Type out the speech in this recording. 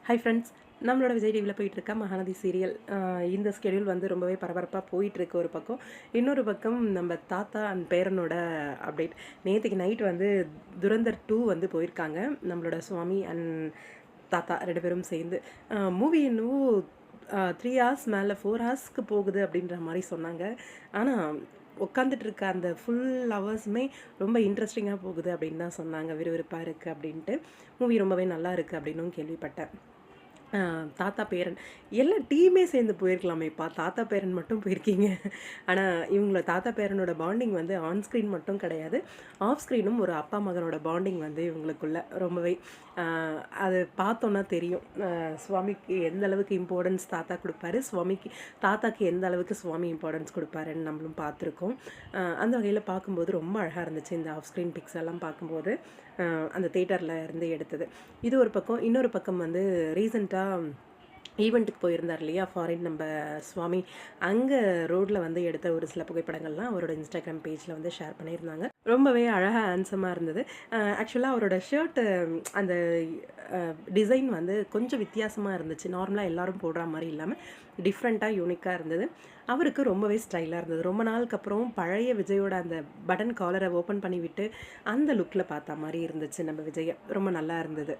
Hi friends, நம்மளோட விஜய் டிவியில் போயிட்டுருக்க மகாநதி சீரியல். இந்த ஸ்கெடியூல் வந்து ரொம்பவே பரபரப்பாக போயிட்டுருக்கு ஒரு பக்கம். இன்னொரு பக்கம் நம்ம தாத்தா அண்ட் பேரனோட அப்டேட். நேற்றுக்கு நைட் வந்து துரந்தர் 2 வந்து போயிருக்காங்க. நம்மளோட சுவாமி அண்ட் தாத்தா 2 பேரும் சேர்ந்து. மூவி இன்னும் 3 ஹார்ஸ் மேலே 4 ஹார்ஸ்க்கு போகுது அப்படின்ற மாதிரி சொன்னாங்க. ஆனால் உட்காந்துட்டு இருக்க அந்த ஃபுல் ஹவர்ஸுமே ரொம்ப இன்ட்ரெஸ்டிங்காக போகுது அப்படின்னு தான் சொன்னாங்க. விறுவிறுப்பாக இருக்குது அப்படின்ட்டு. மூவி ரொம்பவே நல்லா இருக்குது அப்படின்னும் கேள்விப்பட்டேன். தாத்தா, பேரன் எல்லா டீமே சேர்ந்து போயிருக்கலாமேப்பா! தாத்தா, பேரன் மட்டும் போயிருக்கீங்க. ஆனா, இவங்கள தாத்தா, பேரனோட பாண்டிங் வந்து ஆன் ஸ்க்ரீன் மட்டும் கிடையாது. ஆஃப் ஸ்க்ரீனும் ஒரு அப்பா, மகனோட பாண்டிங் வந்து இவங்களுக்குள்ள ரொம்பவே அது பார்த்தோன்னா தெரியும். சுவாமிக்கு எந்த அளவுக்கு இம்பார்ட்டன்ஸ் தாத்தா குடுப்பாரு, தாத்தாக்கு எந்த அளவுக்கு சுவாமி இம்பார்ட்டன்ஸ் குடுப்பாருன்னு நம்மளும் பார்த்துருக்கோம். அந்த வகையில் பார்க்கும்போது ரொம்ப அழகாக இருந்துச்சு. இந்த ஆஃப் ஸ்க்ரீன் பிக்ஸ் எல்லாம் பார்க்கும்போது, அந்த தியேட்டரில் இருந்து எடுத்தது. இது ஒரு பக்கம். இன்னொரு பக்கம் வந்து ரீசெண்டாக ஈவெண்ட்டுக்கு போயிருந்தார் இல்லையா, ஃபாரின் நம்ம சுவாமி. அங்கே ரோட்டில் வந்து எடுத்த ஒரு சில புகைப்படங்கள்லாம் அவரோட இன்ஸ்டாகிராம் பேஜில் வந்து ஷேர் பண்ணியிருந்தாங்க. ரொம்பவே அழகாக ஹேண்ட்ஸமாக இருந்தது. ஆக்சுவலாக அவரோட ஷர்ட்டு அந்த டிசைன் வந்து கொஞ்சம் வித்தியாசமாக இருந்துச்சு. நார்மலாக எல்லோரும் போடுற மாதிரி இல்லாமல் டிஃப்ரெண்ட்டாக யூனிக்காக இருந்தது. அவருக்கு ரொம்பவே ஸ்டைலாக இருந்தது. ரொம்ப நாளுக்கு அப்புறம் பழைய விஜயோட அந்த பட்டன் காலரை ஓப்பன் பண்ணி விட்டு அந்த லுக்கில் பார்த்த மாதிரி இருந்துச்சு நம்ம விஜயை. ரொம்ப நல்லா இருந்தது.